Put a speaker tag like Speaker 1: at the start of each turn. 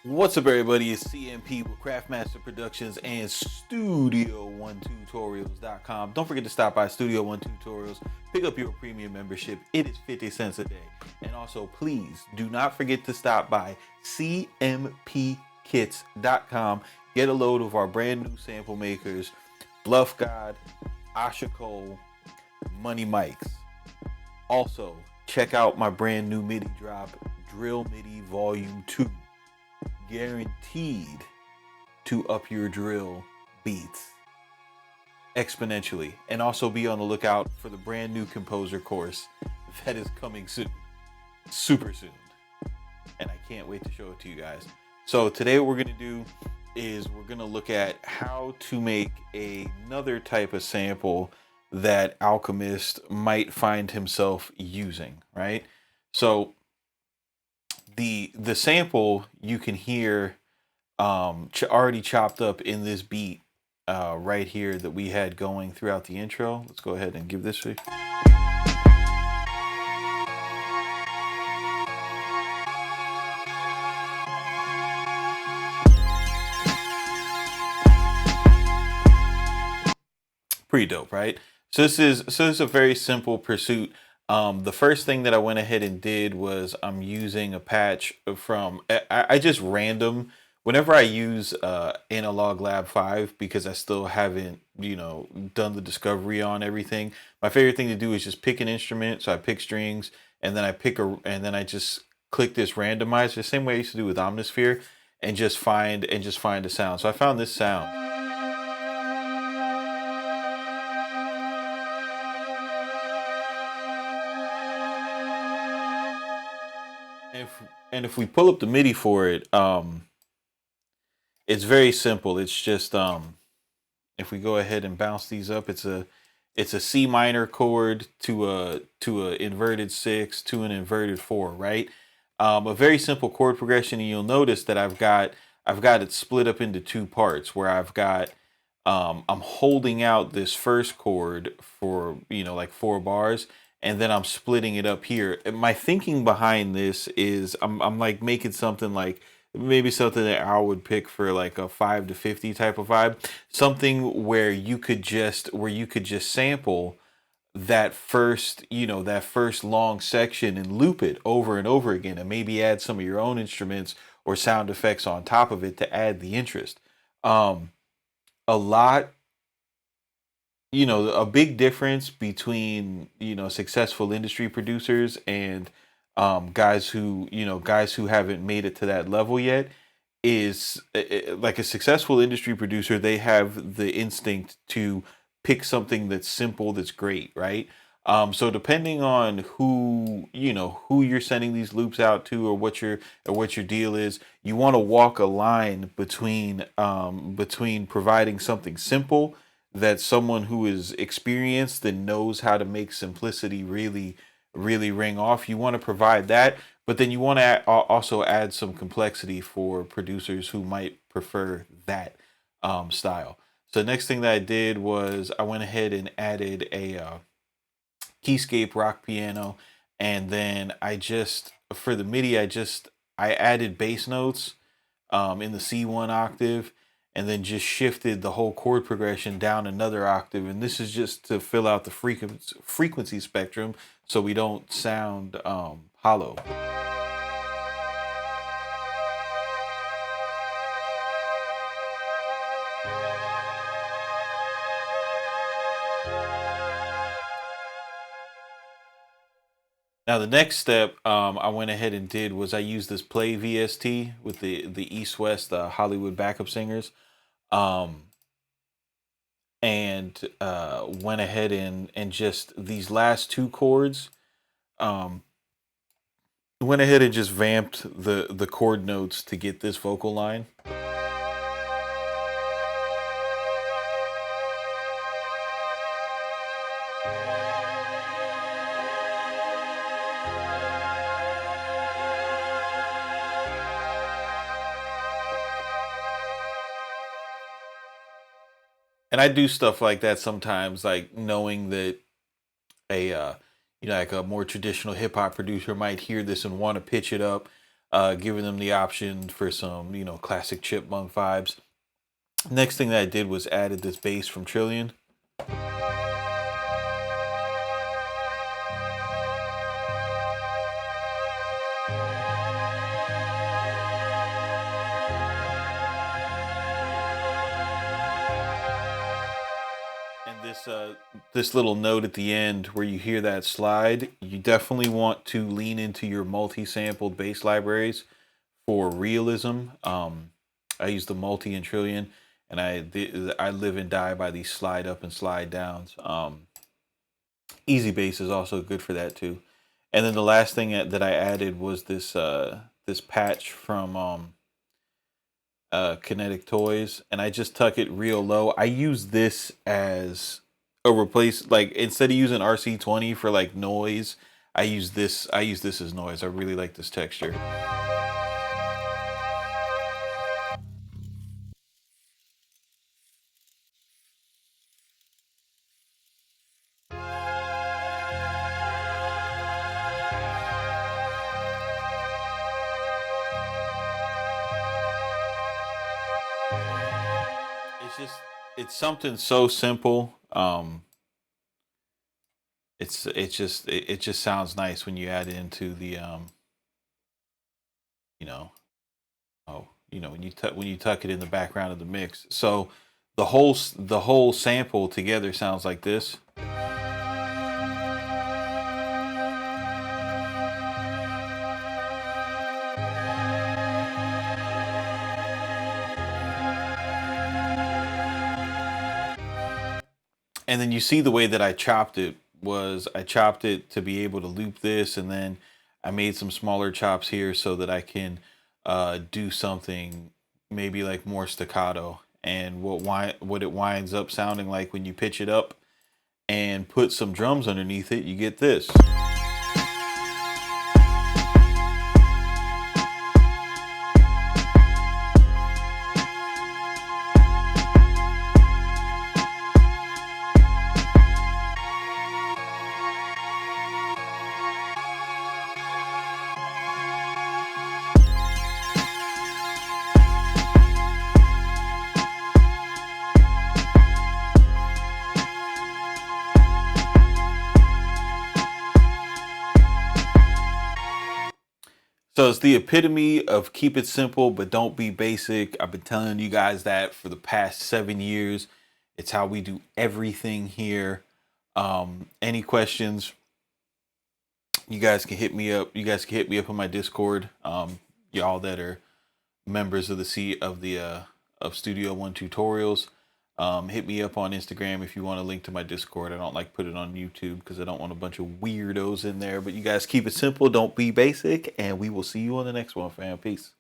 Speaker 1: What's up, everybody? It's CMP with Craftmaster Productions and Studio12Tutorials.com. Don't forget to stop by Studio One Tutorials, pick up your premium membership. It is 50 cents a day. And also, please do not forget to stop by CMPKits.com. Get a load of our brand new sample makers, Bluff God, Asha Cole, Money Mics. Also, check out my brand new MIDI drop, Drill MIDI Volume 2. Guaranteed to up your drill beats exponentially. And also be on the lookout for the brand new composer course that is coming soon, super soon, and I can't wait to show it to you guys. So today what we're going to do is we're going to look at how to make another type of sample that Alchemist might find himself using, right? So the sample you can hear already chopped up in this beat right here that we had going throughout the intro. Let's go ahead and give this a pretty dope, right? So this is a very simple pursuit. The first thing that I went ahead and did was I'm using a patch from I just random whenever I use Analog Lab 5 because I still haven't done the discovery on everything. My favorite thing to do is just pick an instrument. So I pick strings and then I just click this randomizer the same way I used to do with Omnisphere and just find a sound. So I found this sound. And if we pull up the MIDI for it, it's very simple. It's just if we go ahead and bounce these up, it's a C minor chord to a inverted 6 to an inverted 4, right? A very simple chord progression, and you'll notice that I've got it split up into two parts where I've got I'm holding out this first chord for like 4 bars, and then I'm splitting it up here. And my thinking behind this is I'm like making something like maybe something that I would pick for like a 5 to 50 type of vibe, something where you could just sample that first long section and loop it over and over again, and maybe add some of your own instruments or sound effects on top of it to add the interest. A lot a big difference between successful industry producers and guys who haven't made it to that level yet is like a successful industry producer, they have the instinct to pick something that's simple, that's great, right? So depending on who you're sending these loops out to, or what your deal is, you want to walk a line between providing something simple that someone who is experienced and knows how to make simplicity really ring off. You want to provide that, but then you want to also add some complexity for producers who might prefer that style. So the next thing that I did was I went ahead and added a keyscape rock piano, and then for the MIDI I added bass notes in the C1 octave, and then just shifted the whole chord progression down another octave. And this is just to fill out the frequency spectrum so we don't sound hollow. Now the next step I went ahead and did was I used this Play VST with the East West Hollywood backup singers, and went ahead and just these last 2 chords, went ahead and just vamped the chord notes to get this vocal line. And I do stuff like that sometimes, like knowing that a like a more traditional hip hop producer might hear this and want to pitch it up. giving them the option for some, classic chipmunk vibes. Next thing that I did was added this bass from Trillion. And this little note at the end where you hear that slide, you definitely want to lean into your multi-sampled bass libraries for realism. I use the multi and Trillion, and I live and die by these slide up and slide downs. Easy bass is also good for that too. And then the last thing that I added was this patch from Kinetic Toys, and I just tuck it real low. I use this as a replace, like instead of using RC20 for like noise, I use this. I use this as noise. I really like this texture. It's just it's something so simple. It just sounds nice when you add it into the you know when you tuck it in the background of the mix. So the whole sample together sounds like this. And then you see the way that I chopped it was I chopped it to be able to loop this, and then I made some smaller chops here so that I can do something maybe like more staccato. And what it winds up sounding like when you pitch it up and put some drums underneath it, you get this. So it's the epitome of keep it simple, but don't be basic. I've been telling you guys that for the past 7 years. It's how we do everything here. Any questions, you guys can hit me up. You guys can hit me up on my Discord. Y'all that are members of the of Studio One Tutorials. Hit me up on Instagram if you want a link to my Discord. I don't like put it on YouTube because I don't want a bunch of weirdos in there. But you guys keep it simple, don't be basic, and we will see you on the next one, fam. Peace.